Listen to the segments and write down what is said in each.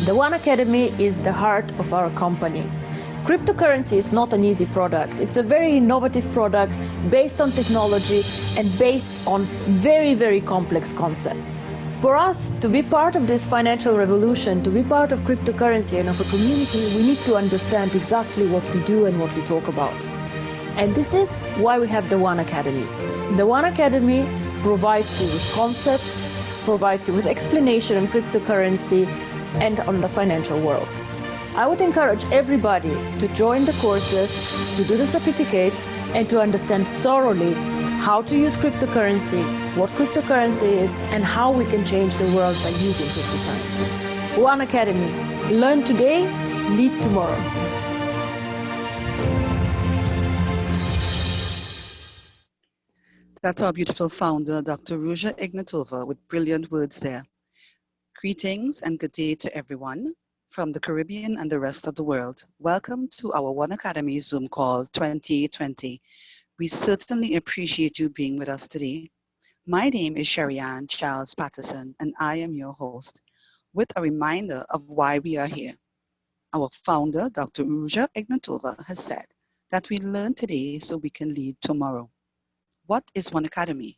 The OneAcademy is the heart of our company. Cryptocurrency is not an easy product. It's a very innovative product based on technology and based on very, very complex concepts. For us to be part of this financial revolution, to be part of cryptocurrency and of a community, we need to understand exactly what we do and what we talk about. And this is why we have the OneAcademy. The OneAcademy provides you with concepts, provides you with explanation on cryptocurrency and on the financial world. I would encourage everybody to join the courses, to do the certificates, and to understand thoroughly how to use cryptocurrency, what cryptocurrency is, and how we can change the world by using cryptocurrency. OneAcademy. Learn today, lead tomorrow. That's our beautiful founder, Dr. Ruja Ignatova, with brilliant words there. Greetings and good day to everyone from the Caribbean and the rest of the world. Welcome to our OneAcademy Zoom call 2020. We certainly appreciate you being with us today. My name is Sherryann Charles-Patt, and I am your host, with a reminder of why we are here. Our founder, Dr. Ruja Ignatova, has said that we learn today so we can lead tomorrow. What is OneAcademy?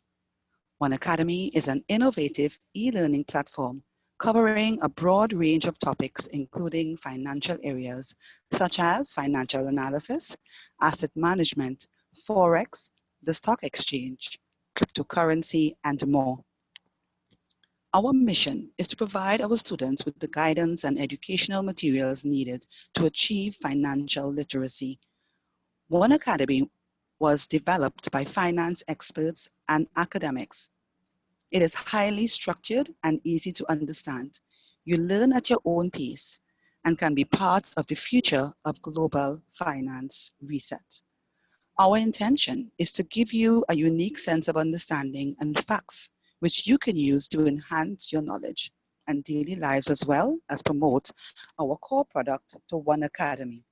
OneAcademy is an innovative e-learning platform covering a broad range of topics, including financial areas such as financial analysis, asset management, Forex, the stock exchange, cryptocurrency, and more. Our mission is to provide our students with the guidance and educational materials needed to achieve financial literacy. OneAcademy was developed by finance experts and academics. It is highly structured and easy to understand. You learn at your own pace and can be part of the future of global finance reset. Our intention is to give you a unique sense of understanding and facts, which you can use to enhance your knowledge and daily lives, as well as promote our core product to OneAcademy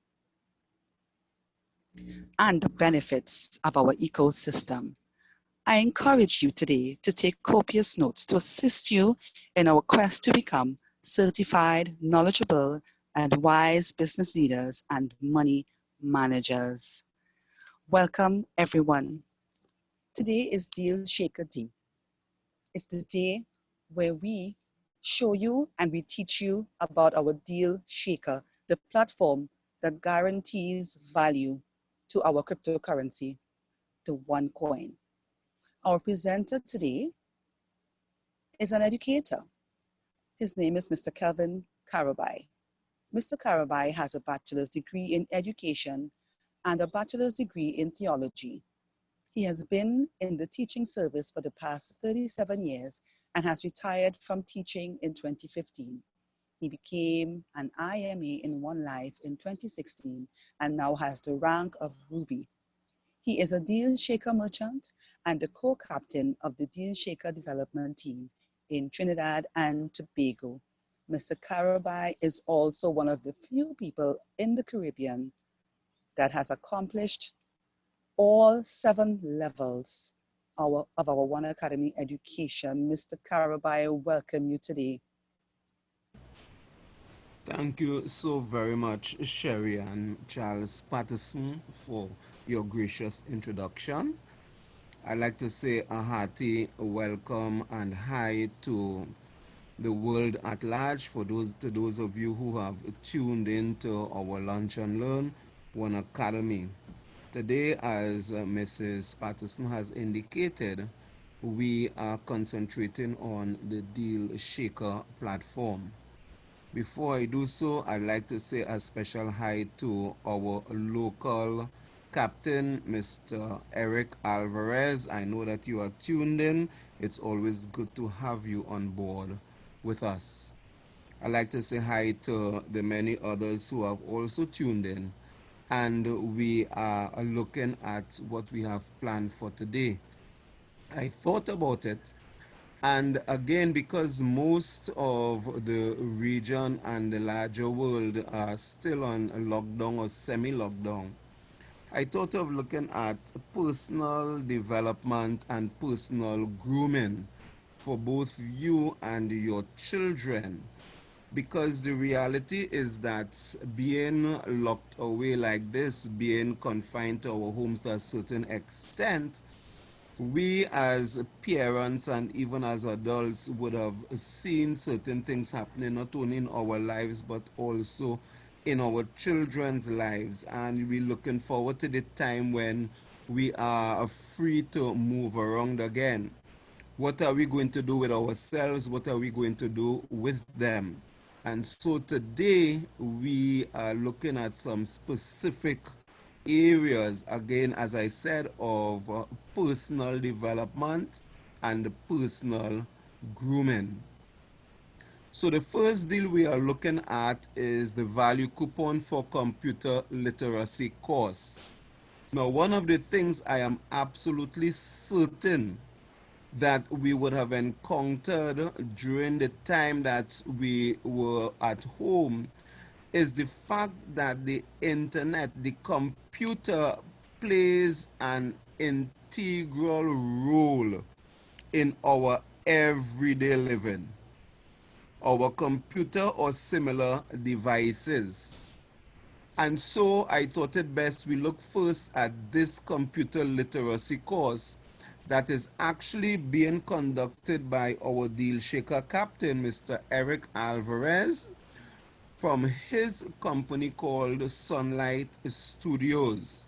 and the benefits of our ecosystem. I encourage you today to take copious notes to assist you in our quest to become certified, knowledgeable, and wise business leaders and money managers. Welcome, everyone. Today is Deal Shaker Day. It's the day where we show you and we teach you about our Deal Shaker, the platform that guarantees value to our cryptocurrency, the OneCoin. Our presenter today is an educator. His name is Mr. Kelvin Caraby. Mr. Caraby has a bachelor's degree in education and a bachelor's degree in theology. He has been in the teaching service for the past 37 years and has retired from teaching in 2015. He became an IMA in One Life in 2016 and now has the rank of Ruby. He is a Deal Shaker merchant and the co-captain of the Deal Shaker development team in Trinidad and Tobago. Mr. Caraby is also one of the few people in the Caribbean that has accomplished all 7 levels of our OneAcademy education. Mr. Caraby, I welcome you today. Thank you so very much, Sherryann Charles-Patt, for your gracious introduction. I'd like to say a hearty welcome and hi to the world at large for those of you who have tuned in to our Lunch and Learn OneAcademy. Today, as Mrs. Patterson has indicated, we are concentrating on the Deal Shaker platform. Before I do so, I'd like to say a special hi to our local captain, Mr. Eric Alvarez. I know that you are tuned in. It's always good to have you on board with us. I'd like to say hi to the many others who have also tuned in. And we are looking at what we have planned for today. I thought about it, and again, because most of the region and the larger world are still on a lockdown or semi-lockdown, I thought of looking at personal development and personal grooming for both you and your children. because the reality is that being locked away like this, being confined to our homes to a certain extent, we as parents and even as adults would have seen certain things happening not only in our lives but also in our children's lives, and we're looking forward to the time when we are free to move around again. What are we going to do with ourselves? What are we going to do with them? And so today we are looking at some specific areas, again, as I said, of personal development and personal grooming. So the first deal we are looking at is the value coupon for computer literacy course. Now, one of the things I am absolutely certain that we would have encountered during the time that we were at home is the fact that the internet, the computer, plays an integral role in our everyday living. Our computer or similar devices. And so I thought it best we look first at this computer literacy course that is actually being conducted by our deal shaker captain, Mr. Eric Alvarez, from his company called Sunlight Studios.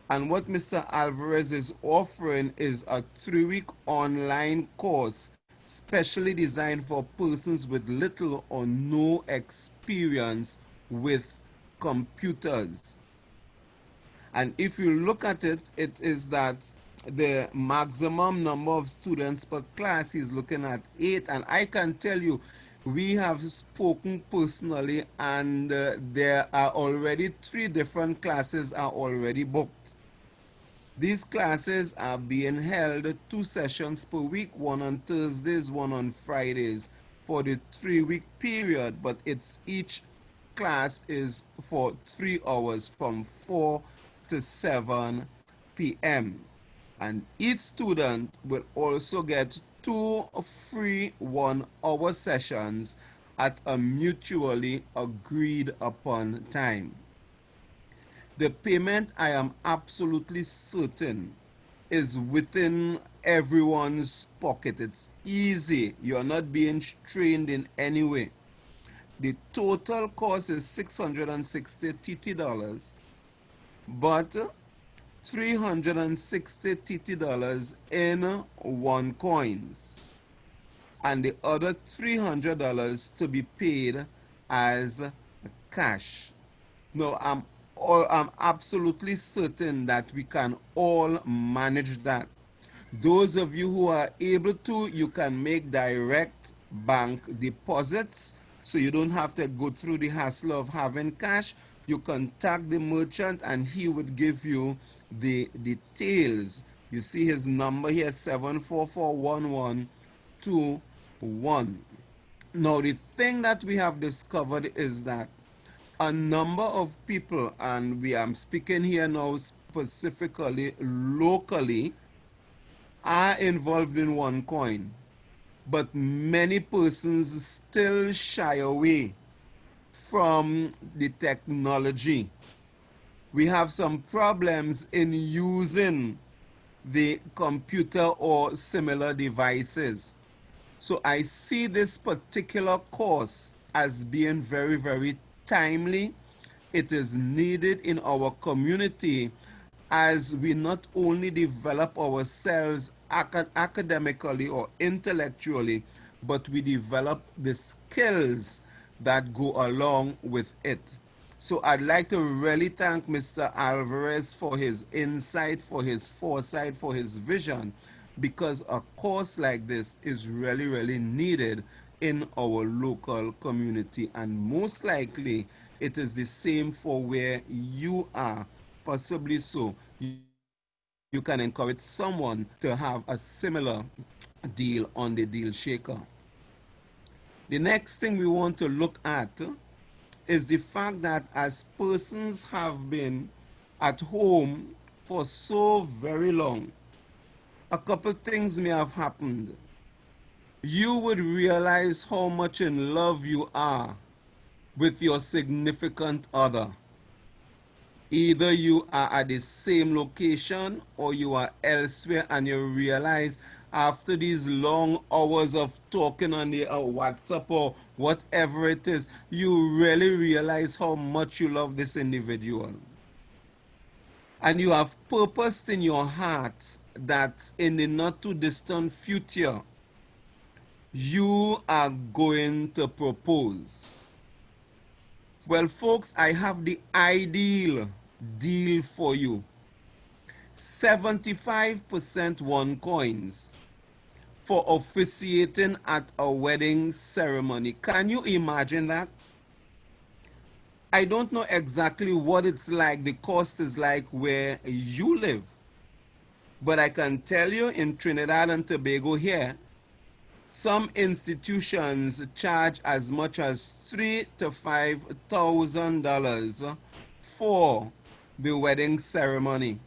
And what Mr. Alvarez is offering is a 3-week online course specially designed for persons with little or no experience with computers. And if you look at it, it is that the maximum number of students per class is looking at 8. And I can tell you, we have spoken personally, and there are already 3 different classes are already booked. These classes are being held 2 sessions per week, one on Thursdays, one on Fridays, for the 3-week period, but it's each class is for 3 hours from 4 to 7 p.m. And each student will also get 2 free 1-hour sessions at a mutually agreed upon time. The payment, I am absolutely certain, is within everyone's pocket. It's easy. You're not being strained in any way. The total cost is $660 TT, but $360 TT in OneCoins, and the other $300 to be paid as cash. No, I'm absolutely certain that we can all manage that. Those of you who are able to, you can make direct bank deposits, so you don't have to go through the hassle of having cash. You contact the merchant and he would give you the details. You see his number here, 7441121. Now, the thing that we have discovered is that a number of people, and we am speaking here now specifically locally, are involved in OneCoin, but many persons still shy away from the technology. We have some problems in using the computer or similar devices. So I see this particular course as being very, very timely. It is needed in our community as we not only develop ourselves academically or intellectually, but we develop the skills that go along with it. So I'd like to really thank Mr. Alvarez for his insight, for his foresight, for his vision, because a course like this is really, really needed in our local community. And most likely, it is the same for where you are. Possibly so. You can encourage someone to have a similar deal on the deal shaker. The next thing we want to look at is the fact that as persons have been at home for so very long, a couple things may have happened. you would realize how much in love you are with your significant other. Either you are at the same location or you are elsewhere, and you realize after these long hours of talking on the WhatsApp or whatever it is, you really realize how much you love this individual. And you have purposed in your heart that in the not too distant future, you are going to propose. Well, folks, I have the ideal deal for you. 75% OneCoins for officiating at a wedding ceremony. Can you imagine that? I don't know exactly what it's like, the cost is like where you live. But I can tell you in Trinidad and Tobago here, some institutions charge as much as $3,000 to $5,000 for the wedding ceremony.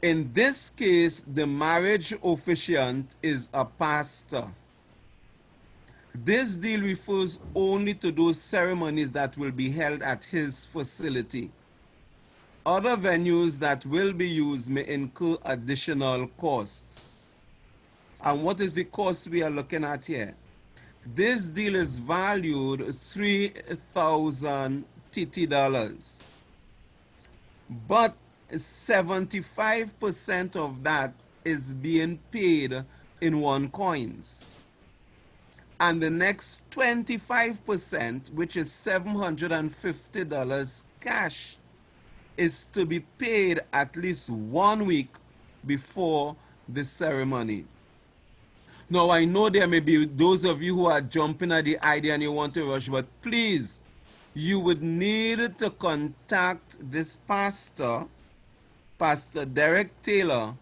In this case, the marriage officiant is a pastor. This deal refers only to those ceremonies that will be held at his facility. Other venues that will be used may incur additional costs. And what is the cost we are looking at here? This deal is valued $3,000 TT. But 75% of that is being paid in OneCoins. And the next 25%, which is $750 cash, is to be paid at least 1 week before the ceremony. Now, I know there may be those of you who are jumping at the idea and you want to rush, but please, you would need to contact this pastor, Pastor Derek Taylor,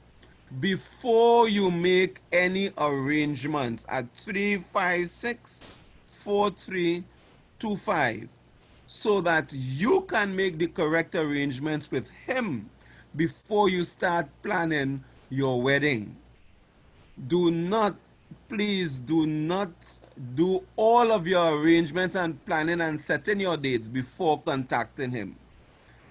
before you make any arrangements at 356-4325, so that you can make the correct arrangements with him before you start planning your wedding. Do not, please do not do all of your arrangements and planning and setting your dates before contacting him.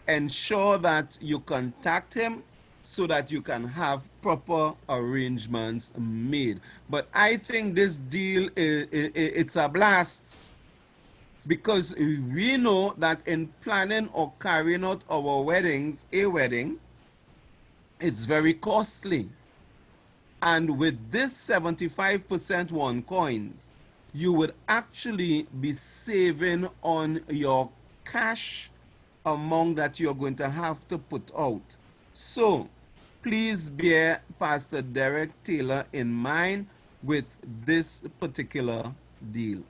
Ensure that you contact him so that you can have proper arrangements made. But I think this deal, it's a blast, because we know that in planning or carrying out our weddings, a wedding, it's very costly. And with this 75% OneCoins, you would actually be saving on your cash amount that you're going to have to put out. So please bear Pastor Derek Taylor in mind with this particular deal.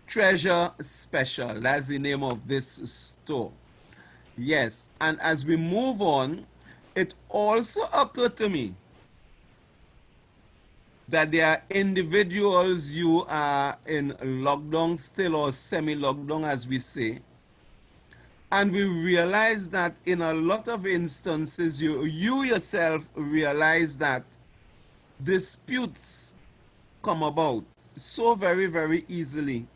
Treasure Special, that's the name of this store. Yes, and as we move on, it also occurred to me that there are individuals, you are in lockdown still, or semi-lockdown as we say, and we realize that in a lot of instances, you yourself realize that disputes come about so very, very easily.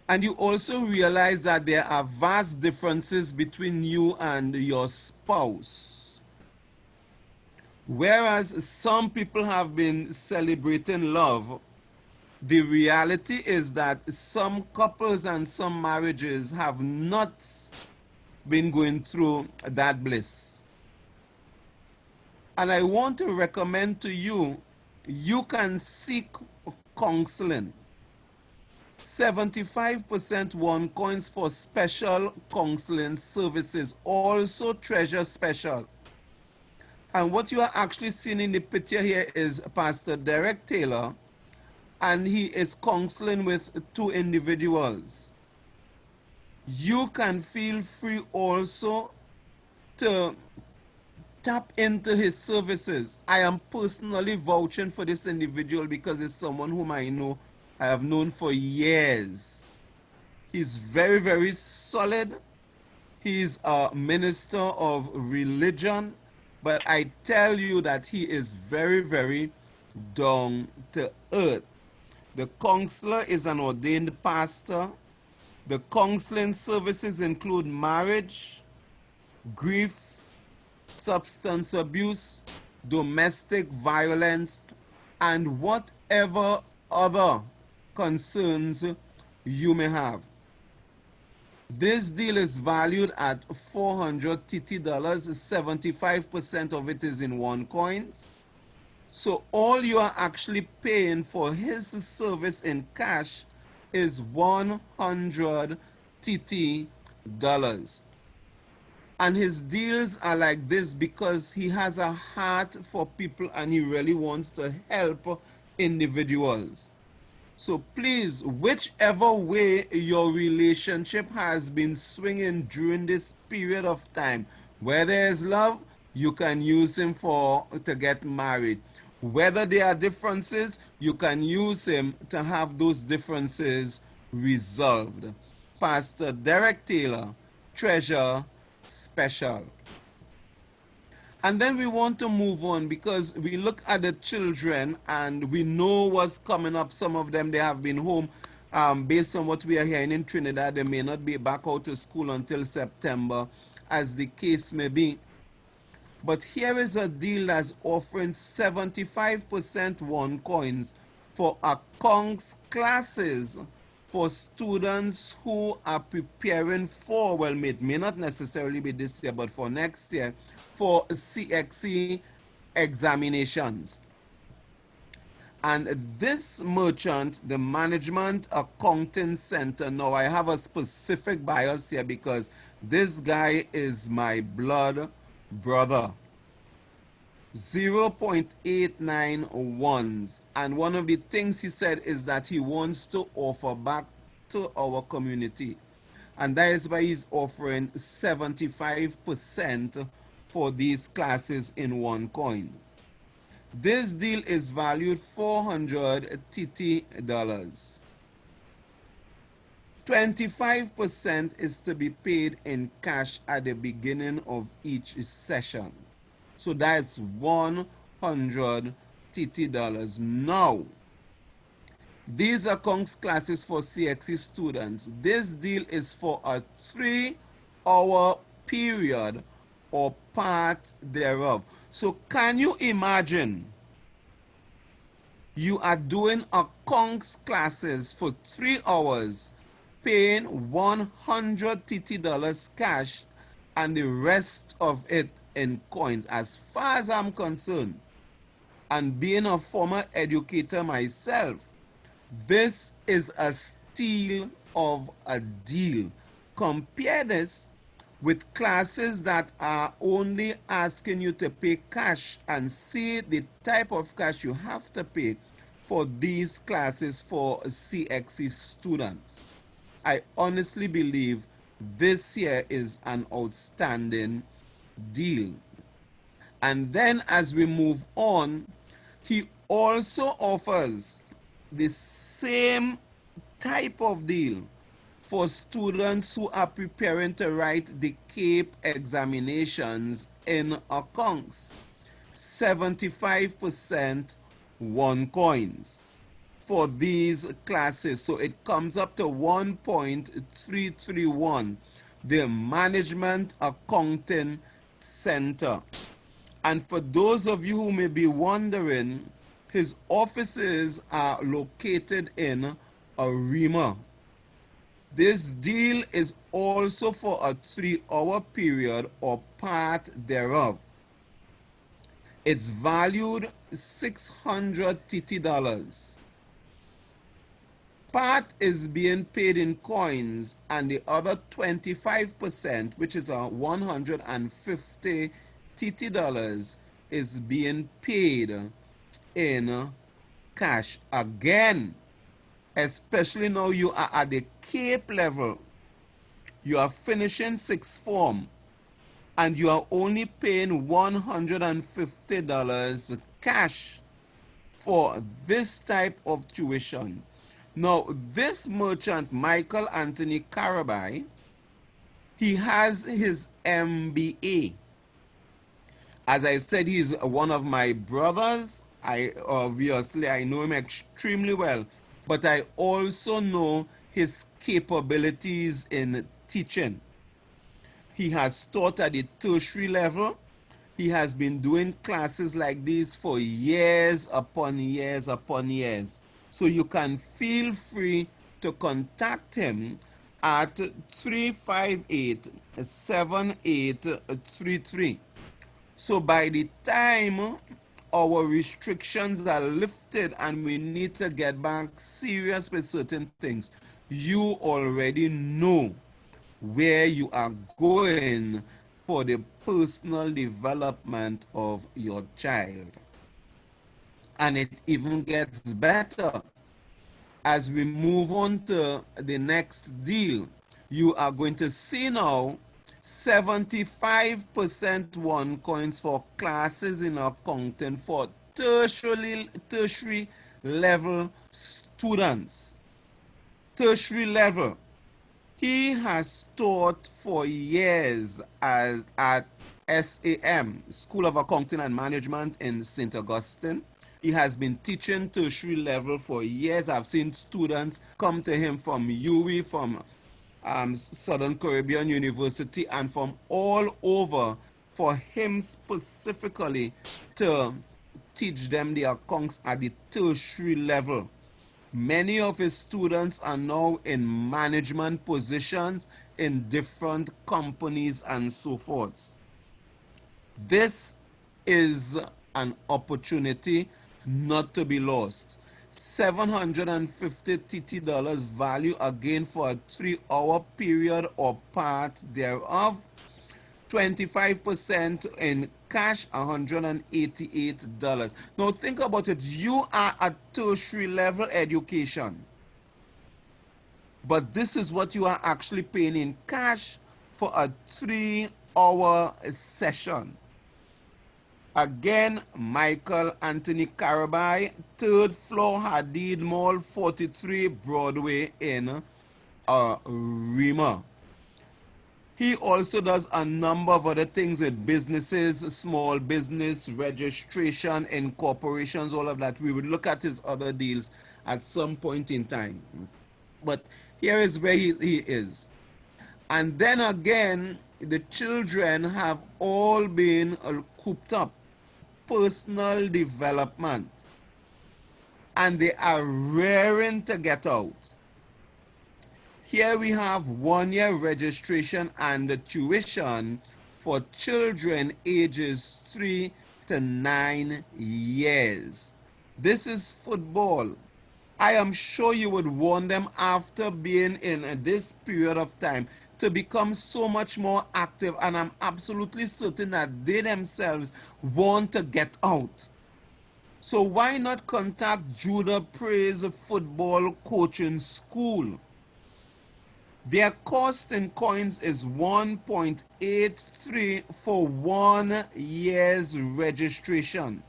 And you also realize that there are vast differences between you and your spouse. Whereas some people have been celebrating love, the reality is that some couples and some marriages have not been going through that bliss. And I want to recommend to you, you can seek counseling. 75% OneCoins for special counseling services, also Treasure Special. And what you are actually seeing in the picture here is Pastor Derek Taylor, and he is counseling with 2 individuals. You can feel free also to tap into his services. I am personally vouching for this individual because it's someone whom I know, I have known for years. He's very, very solid. He's a minister of religion, but I tell you that he is very, very down to earth. The counselor is an ordained pastor. The counseling services include marriage, grief, substance abuse, domestic violence, and whatever other concerns you may have. This deal is valued at $400. 75% of it is in OneCoins. So all you are actually paying for his service in cash is 100 TT dollars. And his deals are like this because he has a heart for people and he really wants to help individuals. So please, whichever way your relationship has been swinging during this period of time, where there is love, you can use him to get married. Whether there are differences, you can use him to have those differences resolved. Pastor Derek Taylor, Treasure Special. And then we want to move on because we look at the children and we know what's coming up. Some of them, they have been home. Based on what we are hearing in Trinidad, they may not be back out to school until September, as the case may be. But here is a deal that's offering 75% OneCoins for accounts classes for students who are preparing for, well, it may not necessarily be this year, but for next year, for CXC examinations. And this merchant, the Management Accounting Center, now I have a specific bias here because this guy is my blood brother. 0.891s, and one of the things he said is that he wants to offer back to our community, and that is why he's offering 75% for these classes in OneCoin. This deal is valued 400 TT dollars. 25% is to be paid in cash at the beginning of each session. So that's 100 TT dollars. Now, these accounts classes for CXC students. This deal is for a 3-hour period or part thereof. So can you imagine you are doing accounts classes for 3 hours, paying 100 TT dollars cash and the rest of it in coins? As far as I'm concerned, and being a former educator myself, this is a steal of a deal. Compare this with classes that are only asking you to pay cash and see the type of cash you have to pay for these classes for CXC students. I honestly believe this here is an outstanding deal. And then as we move on, he also offers the same type of deal for students who are preparing to write the CAPE examinations in accounts. 75% OneCoins for these classes. So it comes up to 1.331, the Management Accounting Center. And for those of you who may be wondering, his offices are located in Arima. This deal is also for a 3-hour period or part thereof. It's valued 600 TT dollars. Part is being paid in coins and the other 25%, which is 150 TT dollars, is being paid in cash. Again, especially now you are at the CAPE level, you are finishing 6th form and you are only paying $150 cash for this type of tuition. Now, this merchant, Michael Anthony Caraby, he has his MBA. As I said, he's one of my brothers, I know him extremely well, but I also know his capabilities in teaching. He has taught at the tertiary level. He has been doing classes like this for years upon years upon years. So you can feel free to contact him at 358-7833. So by the time our restrictions are lifted and we need to get back serious with certain things, you already know where you are going for the personal development of your child. And it even gets better. As we move on to the next deal, you are going to see now 75% one coins for classes in accounting for tertiary level students. Tertiary level. He has taught for years at SAM, School of Accounting and Management in St. Augustine. He has been teaching tertiary level for years. I've seen students come to him from UWI, from Southern Caribbean University, and from all over for him specifically to teach them the accounts at the tertiary level. Many of his students are now in management positions in different companies and so forth. This is an opportunity not to be lost. $750 value again for a 3-hour period or part thereof. 25% in cash, $188. Now think about it. You are at tertiary level education, but this is what you are actually paying in cash for a 3-hour session. Again, Michael Anthony Caraby, 3rd floor, Hadid Mall, 43 Broadway in Rima. He also does a number of other things with businesses, small business, registration, incorporations, all of that. We would look at his other deals at some point in time. But here is where he is. And then again, the children have all been cooped up. Personal development. And they are raring to get out. Here we have 1-year registration and the tuition for children ages 3 to 9 years. This is football. I am sure you would want them, after being in this period of time, to become so much more active, and I'm absolutely certain that they themselves want to get out. So why not contact Judah Praise Football Coaching School? Their cost in coins is $1.83 for 1 year's registration.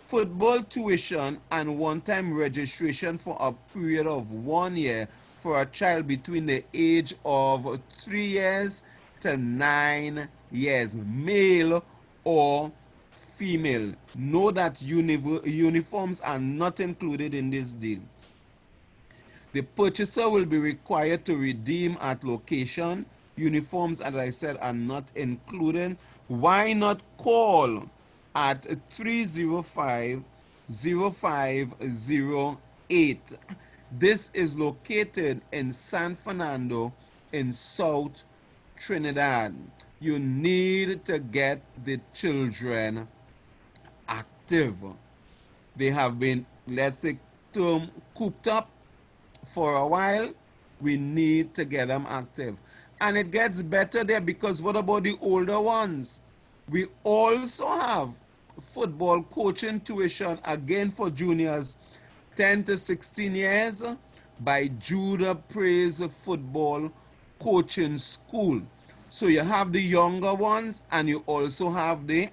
Football tuition and one-time registration for a period of 1 year for a child between the age of 3 years to 9 years, male or female. Know that uniforms are not included in this deal. The purchaser will be required to redeem at location. Uniforms, as I said, are not included. Why not call at 305-0508? This is located in San Fernando in South Trinidad. You need to get the children active. They have been, let's say, cooped up for a while. We need to get them active. And it gets better there, because what about the older ones? We also have football coaching tuition, again for juniors 10 to 16 years, by Judah Praise Football Coaching School. So you have the younger ones and you also have the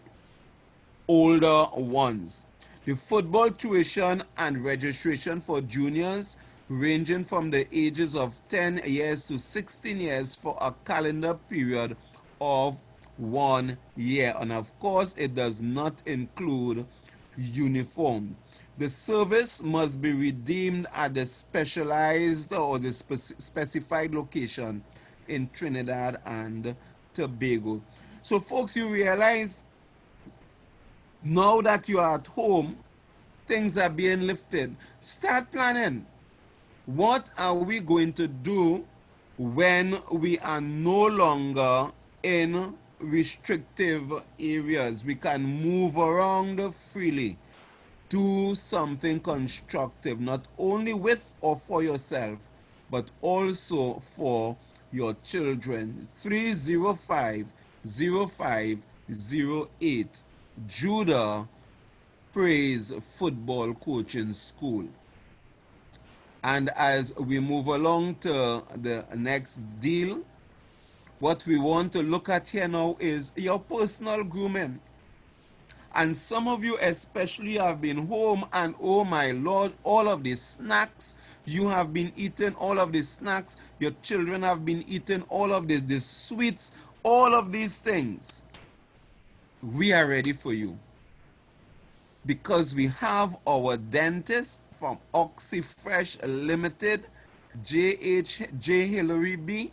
older ones. The football tuition and registration for juniors ranging from the ages of 10 years to 16 years for a calendar period of 1 year. And of course, it does not include uniforms. The service must be redeemed at the specialized or the specified location in Trinidad and Tobago. So folks, you realize now that you are at home, things are being lifted. Start planning. What are we going to do when we are no longer in restrictive areas? We can move around freely. Do something constructive, not only with or for yourself, but also for your children. 305-0508, Judah Praise Football Coaching School. And as we move along to the next deal, what we want to look at here now is your personal grooming. And some of you especially have been home and oh my Lord, all of these snacks, you have been eating all of these snacks, your children have been eating all of these sweets, all of these things. We are ready for you. Because we have our dentist from OxyFresh Limited, J. Hillary B,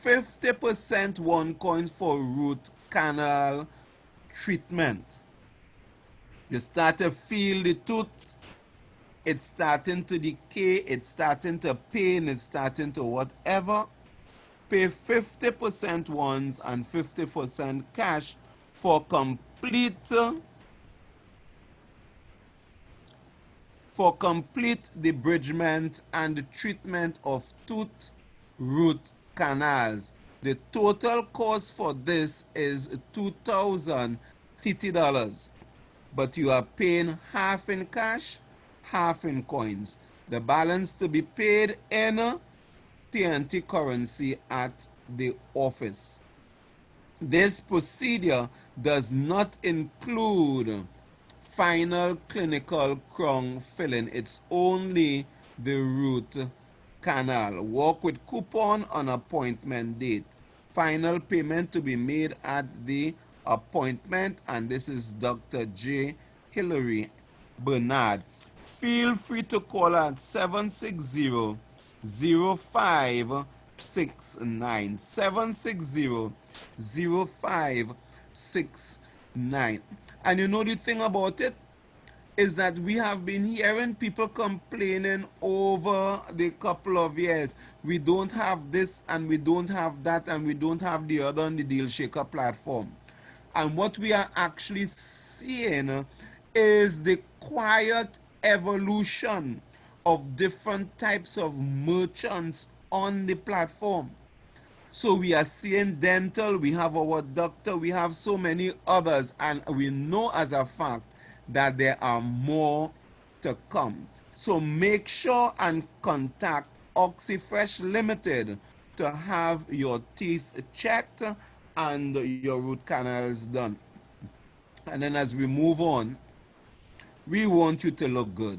50% OneCoin for root canal treatment. You start to feel the tooth, it's starting to decay, it's starting to pain, it's starting to whatever. Pay 50% ones and 50% cash for complete debridement and the treatment of tooth root canals. The total cost for this is $2,000 TT, but you are paying half in cash, half in coins. The balance to be paid in TNT currency at the office. This procedure does not include final clinical crown filling. It's only the root canal. Work with coupon on appointment date. Final payment to be made at the appointment, and this is Dr. J. Hillary Bernard. Feel free to call at 760-0569. 760-0569. And you know the thing about it is that we have been hearing people complaining over the couple of years. We don't have this and we don't have that and we don't have the other on the Deal Shaker platform. And what we are actually seeing is the quiet evolution of different types of merchants on the platform. So we are seeing dental, we have our doctor, we have so many others, and we know as a fact that there are more to come. So make sure and contact OxyFresh Limited to have your teeth checked and your root canals done. And then as we move on, we want you to look good.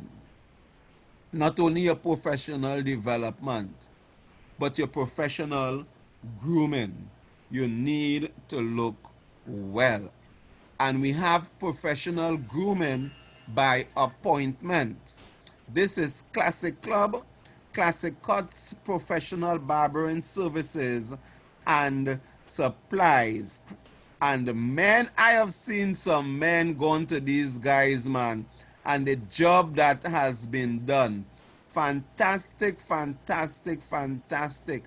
Not only your professional development, but your professional grooming. You need to look well. And we have professional grooming by appointment. This is Classic Club, Classic Cuts, Professional Barbering Services and Supplies. And men, I have seen some men going to these guys, man, and the job that has been done. Fantastic, fantastic, fantastic.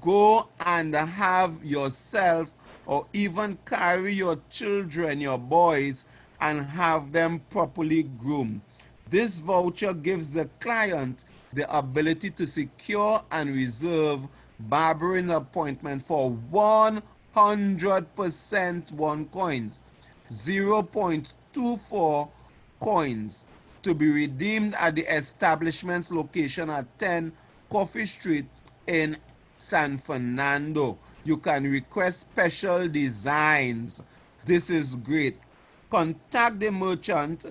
Go and have yourself or even carry your children, your boys, and have them properly groomed. This voucher gives the client the ability to secure and reserve barbering appointment for 100% OneCoins, 0.24 coins, to be redeemed at the establishment's location at 10 Coffee Street in San Fernando. You can request special designs. This is great. Contact the merchant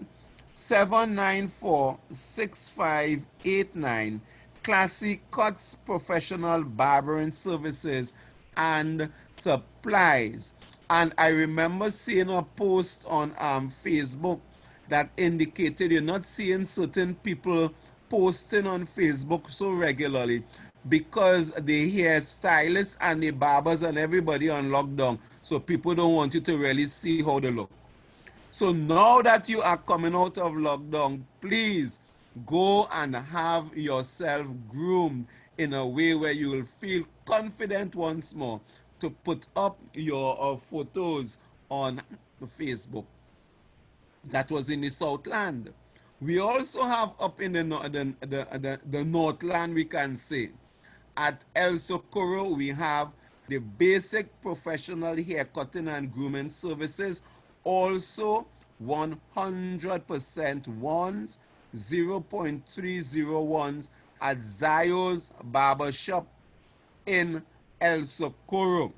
794-6589. Classy Cuts Professional Barbering Services and Supplies. And I remember seeing a post on Facebook that indicated you're not seeing certain people posting on Facebook so regularly because the hairstylists and the barbers and everybody on lockdown. So people don't want you to really see how they look. So now that you are coming out of lockdown, please go and have yourself groomed in a way where you will feel confident once more to put up your photos on Facebook. That was in the Southland. We also have up in the Northland, we can say. At El Socorro, we have the basic professional haircutting and grooming services. Also, 100% ones, 0.301s at Zio's Barber Shop in El Socorro.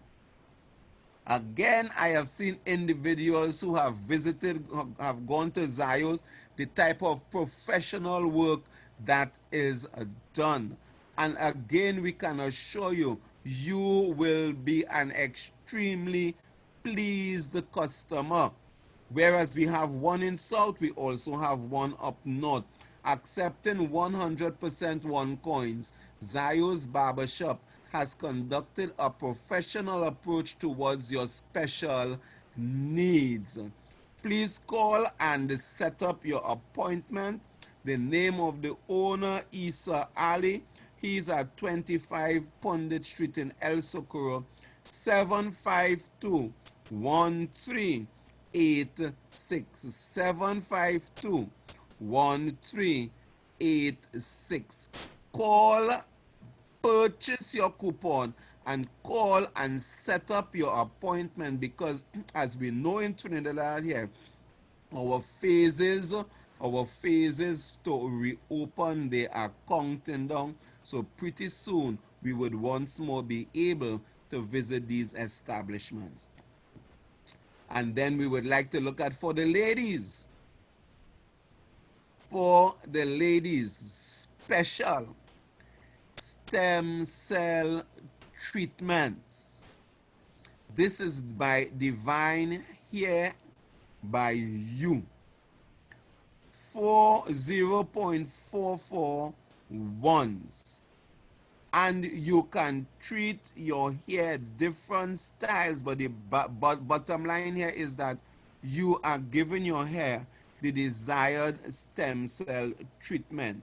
Again, I have seen individuals who have visited, have gone to Zios, the type of professional work that is done. And again, we can assure you, you will be an extremely pleased customer. Whereas we have one in South, we also have one up North. Accepting 100% one coins, Zio's Barbershop has conducted a professional approach towards your special needs. Please call and set up your appointment. The name of the owner, Isa Ali. He's at 25 Pundit Street in El Socorro, 752 1386. 752 1386. Call, purchase your coupon, and call and set up your appointment, because as we know in Trinidad here, our phases to reopen, they are counting down. So pretty soon we would once more be able to visit these establishments. And then we would like to look at for the ladies. For the ladies, special stem cell treatments. This is by Divine Hair by You. 0.44 ones. And you can treat your hair different styles, but the bottom line here is that you are giving your hair the desired stem cell treatment.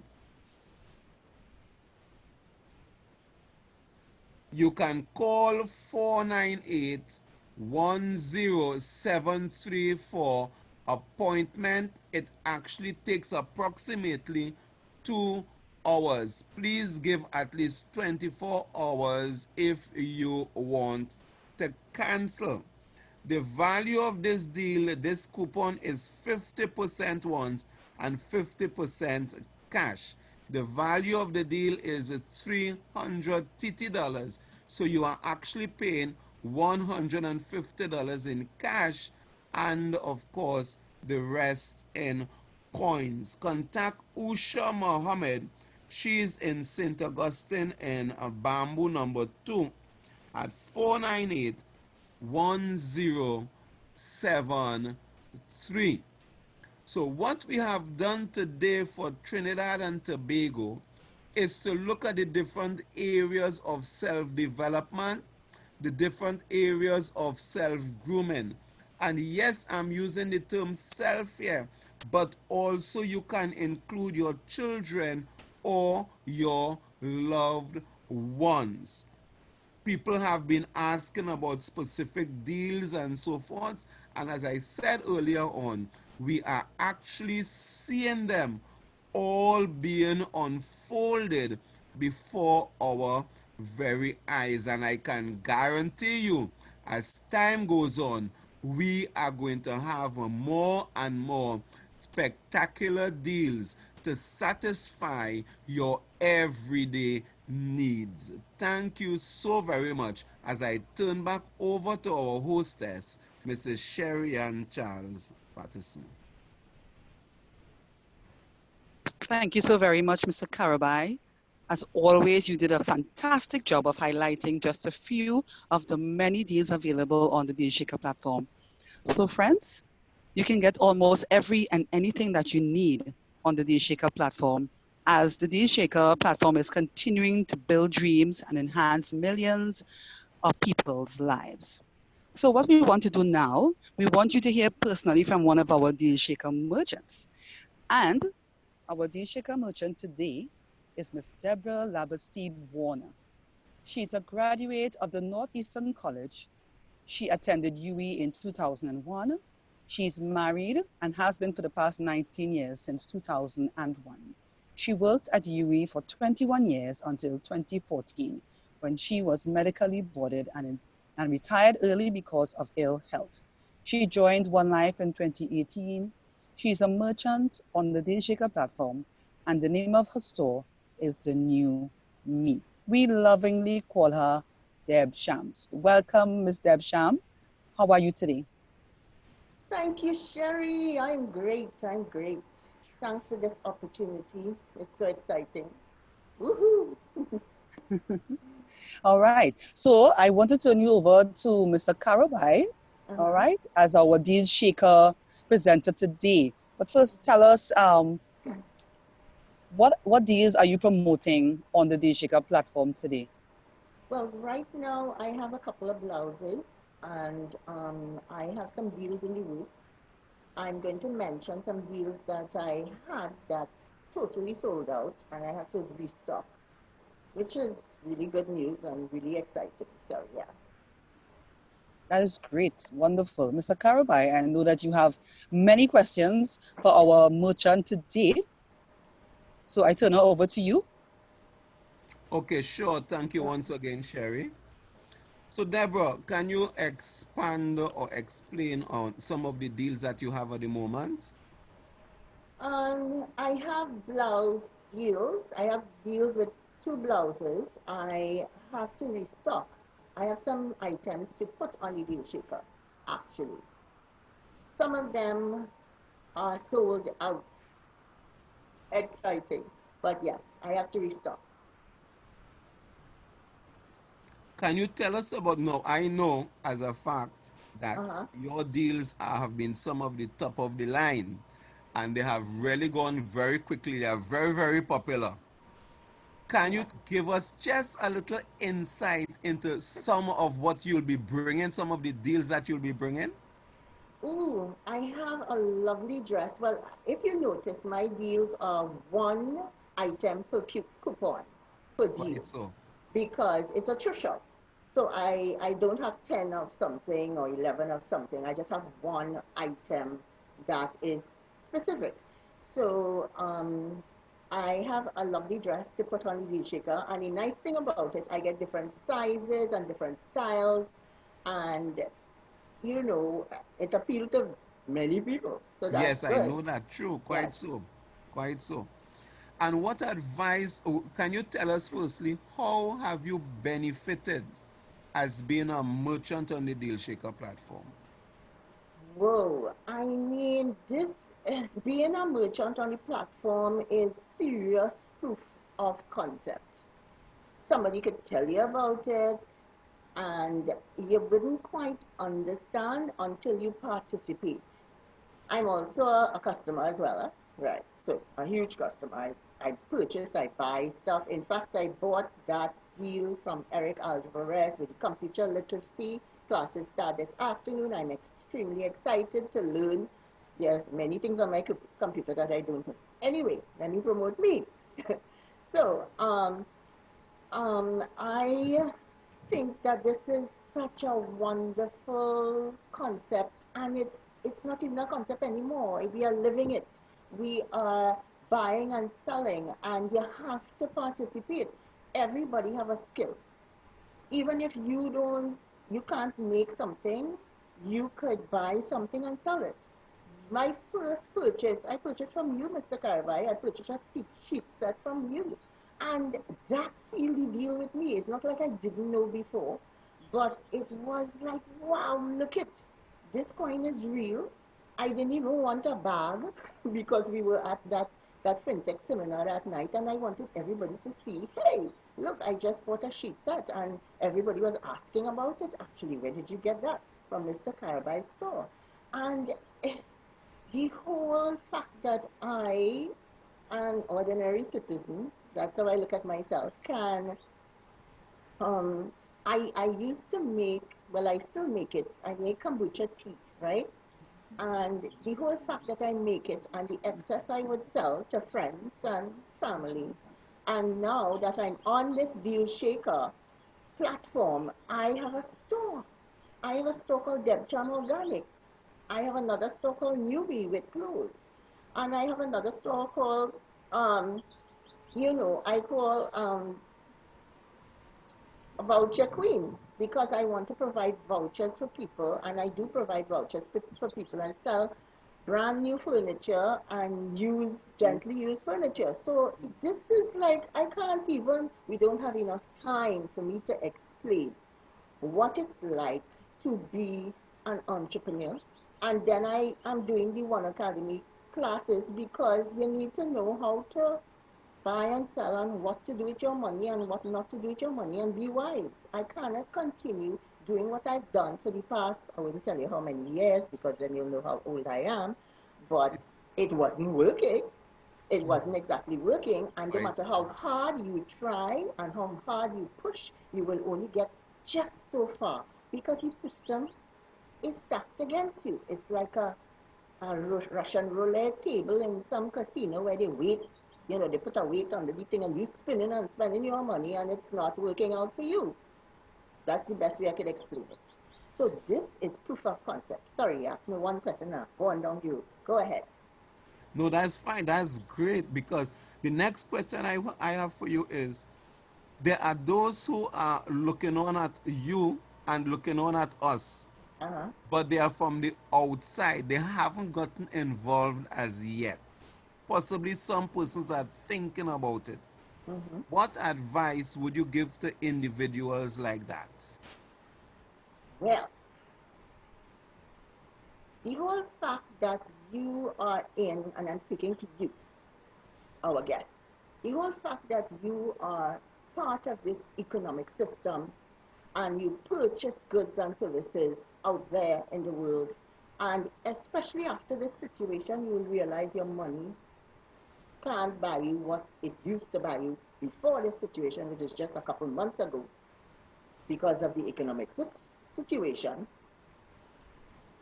You can call 498-1073 for appointment. It actually takes approximately 2 hours. Please give at least 24 hours if you want to cancel. The value of this deal, this coupon, is 50% once and 50% cash. The value of the deal is $300 TT. So you are actually paying $150 in cash, and of course the rest in coins. Contact Usha Mohammed. She's in St. Augustine in Bamboo number 2 at 498-1073. So what we have done today for Trinidad and Tobago is to look at the different areas of self-development, the different areas of self-grooming. And yes, I'm using the term self here, but also you can include your children or your loved ones. People have been asking about specific deals and so forth, and as I said earlier on, we are actually seeing them all being unfolded before our very eyes. And I can guarantee you, as time goes on, we are going to have more and more spectacular deals to satisfy your everyday needs. Thank you so very much as I turn back over to our hostess, Mrs. Sherryann Charles-Patt. Thank you so very much, Mr. Caraby. As always, you did a fantastic job of highlighting just a few of the many deals available on the Deal Shaker platform. So friends, You can get almost every and anything that you need on the Deal Shaker platform, as the Deal Shaker platform is continuing to build dreams and enhance millions of people's lives. So what we want to do now, we want you to hear personally from one of our Deal Shaker merchants. And our Deal Shaker merchant today is Miss Debora La Bastide Warner. She's a graduate of the Northeastern College. She attended UE in 2001. She's married and has been for the past 19 years since 2001. She worked at UE for 21 years until 2014 when she was medically boarded and retired early because of ill health. She joined One Life in 2018. She's a merchant on the Dayshaker platform, and the name of her store is The New Me. We lovingly call her Deb Shams. Welcome, Miss Deb Sham. How are you today? Thank you, Sherry. I'm great. I'm great. Thanks for this opportunity. It's so exciting. Woohoo! All right. So I want to turn you over to Mr. Caraby, all Uh-huh. right, as our Deal Shaker presenter today. But first, tell us what deals are you promoting on the Deal Shaker platform today? Well, right now I have a couple of blouses and I have some deals in the week. I'm going to mention some deals that I had that totally sold out and I have to restock, which is really good news and really exciting. So, yeah. That is great. Wonderful. Mr. Caraby, I know that you have many questions for our merchant today. So I turn it over to you. Okay, sure. Thank you once again, Sherry. So, Deborah, can you expand or explain on some of the deals that you have at the moment? I have blouse deals. I have deals with two blouses. I have to restock. I have some items to put on the deal shaker, actually. Some of them are sold out. Exciting. But yes, I have to restock. Can you tell us about now? I know as a fact that Uh-huh. your deals have been some of the top of the line and they have really gone very quickly. They are very, very popular. Can Yeah. you give us just a little insight into some of what you'll be bringing, some of the deals that you'll be bringing? Ooh, I have a lovely dress. Well, if you notice, my deals are one item per coupon per deal Quite so. because it's a thrift shop. So I don't have 10 of something or 11 of something. I just have one item that is specific. So I have a lovely dress to put on the heel shaker. And the nice thing about it, I get different sizes and different styles. And you know, it appealed to many people. So that's Yes, I good. know that. True. Yes. Quite so. Quite so. And what advice, can you tell us firstly, how have you benefited as being a merchant on the Deal Shaker platform? Whoa. I mean, this being a merchant on the platform is serious proof of concept. Somebody could tell you about it, and you wouldn't quite understand until you participate. I'm also a customer as well, right? So a huge customer. I purchase, I buy stuff. In fact, I bought that deal from Eric Alvarez with computer literacy classes start this afternoon. I'm extremely excited to learn. There's many things on my computer that I don't know. Anyway, let me promote me. so, I think that this is such a wonderful concept, and it's not even a concept anymore. We are living it. We are buying and selling, and you have to participate. Everybody have a skill. Even if you can't make something, you could buy something and sell it. My first purchase, I purchased from you, Mr. Caraby. I purchased a sheet set from you. And that sealed the deal with me. It's not like I didn't know before, but it was like, wow, look at this coin is real. I didn't even want a bag because we were at that fintech seminar that night, and I wanted everybody to see, hey, look, I just bought a sheet set, and everybody was asking about it. Actually, where did you get that? From Mr. Caraby's store. And the whole fact that I, an ordinary citizen, that's how I look at myself, can, um, I used to make, well, I still make it, I make kombucha tea, right? And the whole fact that I make it and the excess I would sell to friends and family, and now that I'm on this Deal Shaker platform, I have a store. I have a store called Debcham Organics. I have another store called Newbie with clothes. And I have another store called, um, I call Voucher Queen because I want to provide vouchers for people, and I do provide vouchers for people and sell brand new furniture and gently used furniture. So this is like, I can't even, we don't have enough time for me to explain what it's like to be an entrepreneur. And then I am doing the OneAcademy classes because you need to know how to buy and sell and what to do with your money and what not to do with your money and be wise. I cannot continue doing what I've done for the past, I wouldn't tell you how many years because then you'll know how old I am, but it wasn't working. It wasn't exactly working, and no Right. matter how hard you try and how hard you push, you will only get just so far because the system is stacked against you. It's like a Russian roulette table in some casino where they wait, they put a weight on the thing and you spinning and spending your money and it's not working out for you. That's the best way I could explain it. So this is proof of concept. Sorry, you asked me one question now. Go on down you. Go ahead. No, that's fine. That's great because the next question I have for you is there are those who are looking on at you and looking on at us, Uh-huh. but they are from the outside. They haven't gotten involved as yet. Possibly some persons are thinking about it. Mm-hmm. What advice would you give to individuals like that? Well, the whole fact that you are in, and I'm speaking to you, our guest, the whole fact that you are part of this economic system and you purchase goods and services out there in the world, and especially after this situation, you will realize your money can't buy you what it used to buy you before this situation, which is just a couple months ago, because of the economic situation.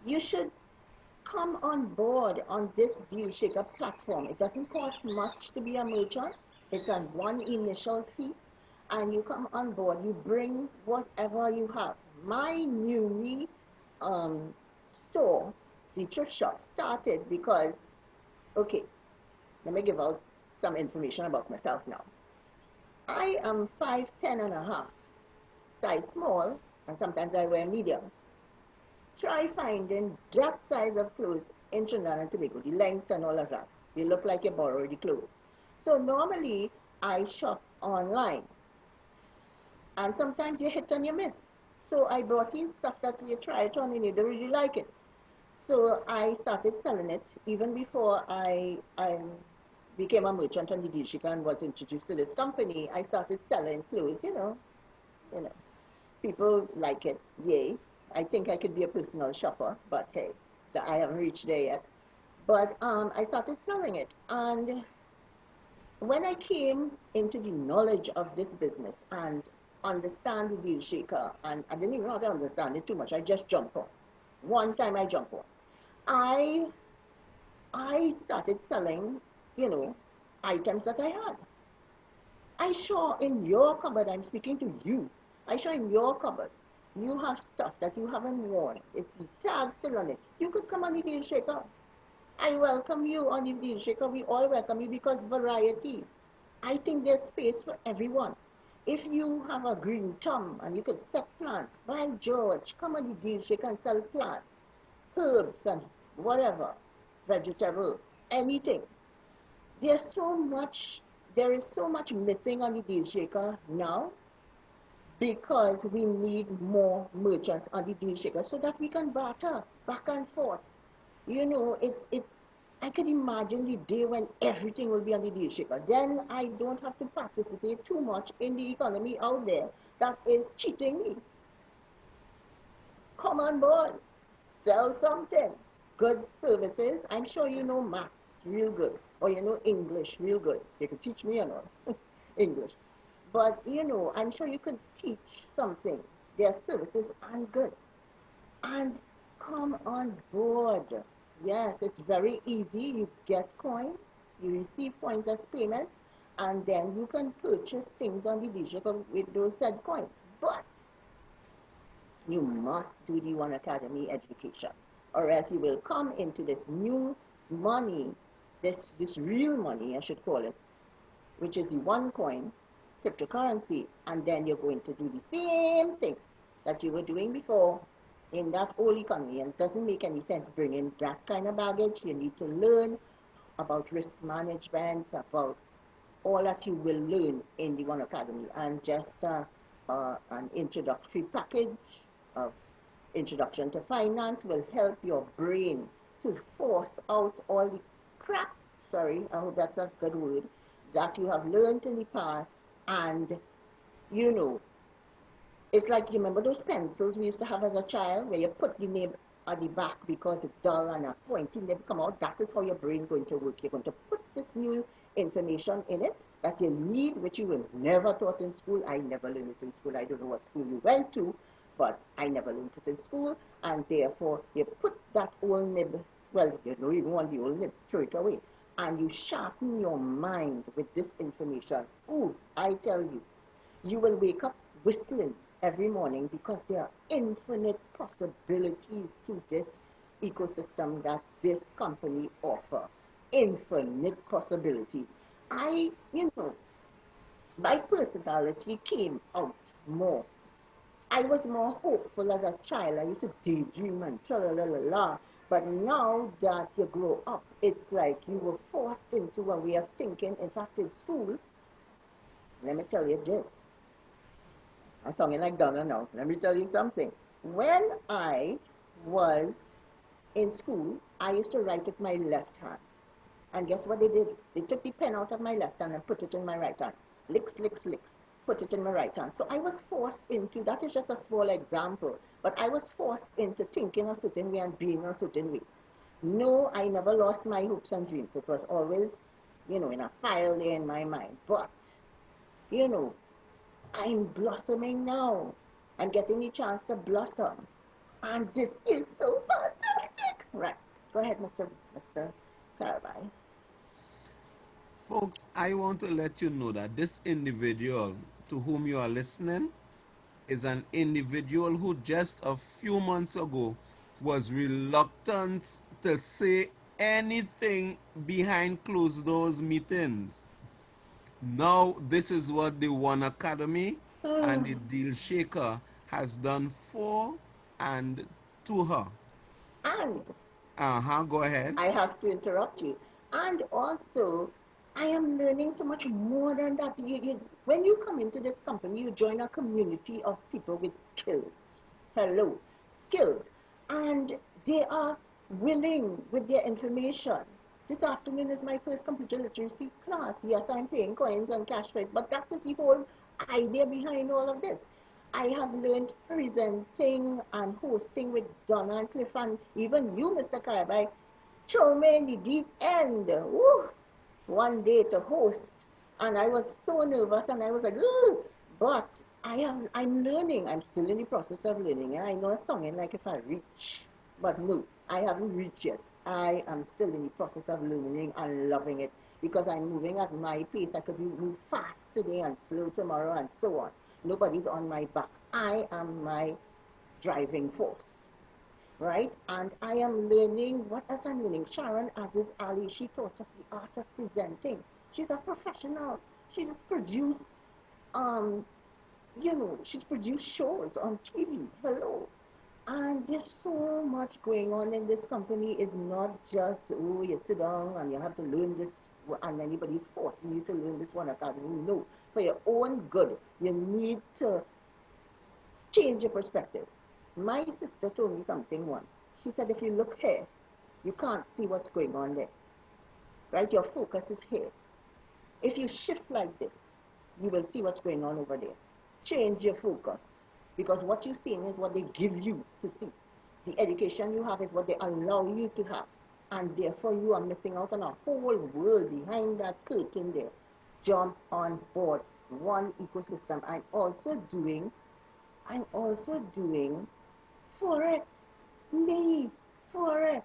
You should come on board on this Deal Shaker platform. It doesn't cost much to be a merchant. It's a one initial fee, and you come on board. You bring whatever you have. My newly um, store, the thrift shop, started because, okay, let me give out some information about myself now. I am 5'10" and a half, size small, and sometimes I wear medium. Try finding that size of clothes in Trinidad and Tobago, the length and all of that. You look like you borrowed the clothes. So normally I shop online, and sometimes you hit and you miss. So I brought in stuff that you try it on and you don't really like it. So I started selling it even before I became a merchant on the Dijika and was introduced to this company. I started selling clothes, you know. People like it, yay. I think I could be a personal shopper, but hey, I haven't reached there yet. But I started selling it. And when I came into the knowledge of this business and understand the deal shaker, and I didn't even know how to understand it too much, I just jumped on. One time I jumped on. I I started selling, you know, items that I had. I saw in your cupboard, I'm speaking to you, I saw in your cupboard, you have stuff that you haven't worn. It's the tag still on it. You could come on the deal shaker. I welcome you on the deal shaker. We all welcome you because variety. I think there's space for everyone. If you have a green thumb and you could set plants, by George, come on the deal shaker and sell plants, herbs and whatever, vegetable, anything. There's so much, there is so much missing on the deal shaker now because we need more merchants on the deal shaker so that we can barter back and forth. I can imagine the day when everything will be on the deal shaker. Then I don't have to participate too much in the economy out there that is cheating me. Come on board, sell something. good services. I'm sure you know maths real good, or you know English real good. You could teach me or not English. But I'm sure you could teach something. Their services are good. And come on board. Yes, it's very easy. You get coins, you receive coins as payment, and then you can purchase things on the digital with those said coins. But you must do the OneAcademy education, or else you will come into this new money, this real money, I should call it, which is the one coin, cryptocurrency, and then you're going to do the same thing that you were doing before in that old economy. And it doesn't make any sense bringing that kind of baggage. You need to learn about risk management, about all that you will learn in the OneAcademy, and just an introductory package of Introduction to Finance will help your brain to force out all the crap, sorry, I hope that's a good word, that you have learned in the past. And you know, it's like, you remember those pencils we used to have as a child, where you put the nib at the back because it's dull and a pointy nib come out? That is how your brain is going to work. You're going to put this new information in it that you need, which you were never taught in school. I never learned it in school. I don't know what school you went to, but I never learned it in school. And therefore, you put that old nib, well, you don't even want the old nib, throw it away. And you sharpen your mind with this information. Ooh, I tell you, you will wake up whistling every morning, because there are infinite possibilities to this ecosystem that this company offers. Infinite possibilities. My personality came out more. I was more hopeful as a child. I used to daydream and tra-la-la-la-la. But now that you grow up, it's like you were forced into a way of thinking. In fact, in school, let me tell you this. I'm sounding like Donna now. Let me tell you something. When I was in school, I used to write with my left hand. And guess what they did? They took the pen out of my left hand and put it in my right hand. Licks, licks, licks. Put it in my right hand. So I was forced into, that is just a small example, but I was forced into thinking a certain way and being a certain way. No, I never lost my hopes and dreams. It was always, in a file there in my mind. But, I'm blossoming now. I'm getting the chance to blossom. And this is so fantastic. Right. Go ahead, Mr. Caraby. Folks, I want to let you know that this individual to whom you are listening is an individual who just a few months ago was reluctant to say anything behind closed doors meetings. Now, this is what the OneAcademy and the Deal Shaker has done for and to her. And Go ahead. I have to interrupt you. And also, I am learning so much more than that. When you come into this company, you join a community of people with skills. Hello, skills. And they are willing with their information. This afternoon is my first computer literacy class. Yes, I'm paying coins and cash for it, but that is the whole idea behind all of this. I have learned presenting and hosting with Donna and Cliff, and even you, Mr. Caraby, throw me in the deep end. Woo! One day to host, and I was so nervous, and I was like, ooh! But I'm learning. I'm still in the process of learning, and I know it's sounding like if I reach, but no, I haven't reached yet. I am still in the process of learning and loving it, because I'm moving at my pace. I could move fast today and slow tomorrow and so on. Nobody's on my back. I am my driving force, right? And I am learning. What else I'm learning? Sharon Aziz Ali, she taught us the art of presenting. She's a professional. She just produced, um, she's produced shows on TV. Hello. And there's so much going on in this company. It's not just, oh, you sit down and you have to learn this, and anybody's forcing you to learn this OneAcademy. No, for your own good, you need to change your perspective. My sister told me something once. She said, if you look here, you can't see what's going on there. Right? Your focus is here. If you shift like this, you will see what's going on over there. Change your focus. Because what you're seeing is what they give you to see. The education you have is what they allow you to have. And therefore you are missing out on a whole world behind that curtain there. Jump on board. One ecosystem. I'm also doing Forex. Me. Forex.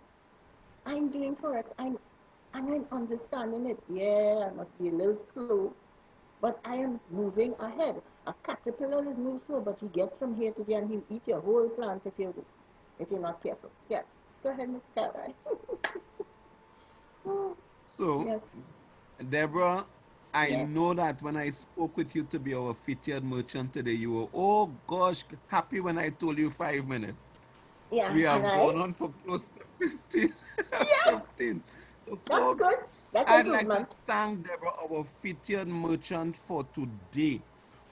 I'm doing Forex. I'm understanding it. Yeah, I must be a little slow, but I am moving ahead. A caterpillar is moving slow, but he gets from here to there and he'll eat your whole plant if you're not careful. Yes. Go ahead, Miss Caraby. So, Yes. Deborah, I Yes. know that when I spoke with you to be our featured merchant today, you were, oh gosh, happy when I told you 5 minutes. Yeah. We And have I. gone on for close to 15. Yes. 15. So, That's good. folks, That's I'd like to improvement. thank Deborah, our featured merchant, for today.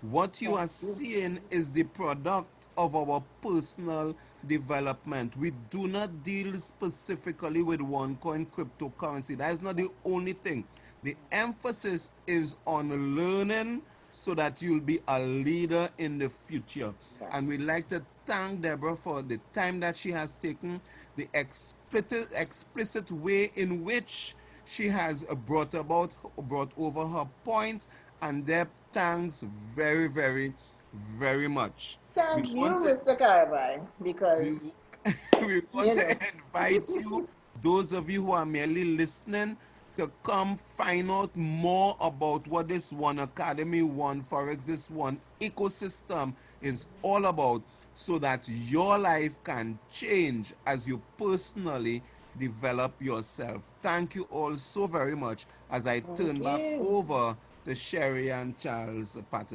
What you Thank are you. seeing is the product of our personal development. We do not deal specifically with OneCoin cryptocurrency. That is not the only thing. The emphasis is on learning so that you'll be a leader in the future. Yeah. And we'd like to thank Deborah for the time that she has taken, the explicit way in which she has brought over her points, and Deb, thanks very, very, very much. We Thank you, want to Mr. Caraby, because, we, we want you to know, invite you, those of you who are merely listening, to come find out more about what this One Academy, One Forex, this One ecosystem is all about, so that your life can change as you personally develop yourself. Thank you all so very much as I thank turn back you. over to Sherryann Charles-Patt.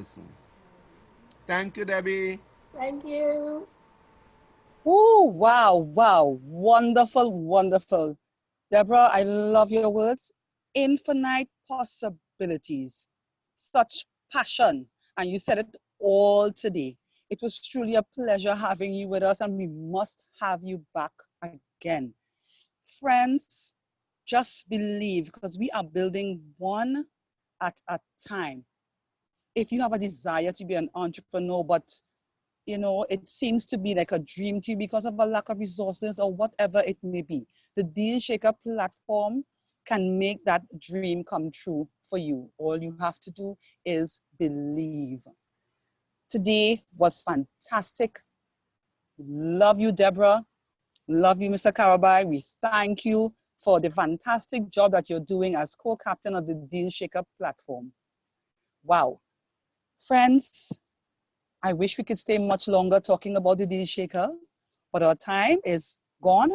Thank you, Debbie. Thank you. Oh, wow, wow. Wonderful, wonderful. Deborah, I love your words. Infinite possibilities. Such passion. And you said it all today. It was truly a pleasure having you with us, and we must have you back again. Friends, just believe, because we are building one at a time. If you have a desire to be an entrepreneur, but it seems to be like a dream to you because of a lack of resources or whatever it may be, the Deal Shaker platform can make that dream come true for you. All you have to do is believe. Today was fantastic. Love you, Deborah. Love you, Mr. Caraby. We thank you for the fantastic job that you're doing as co-captain of the Deal Shaker platform. Wow. Friends, I wish we could stay much longer talking about the Deal Shaker, but our time is gone.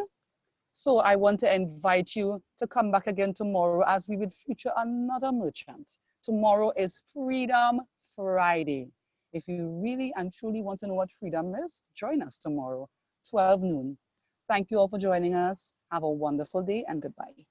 So I want to invite you to come back again tomorrow as we will feature another merchant. Tomorrow is Freedom Friday. If you really and truly want to know what freedom is, join us tomorrow, 12 noon. Thank you all for joining us. Have a wonderful day and goodbye.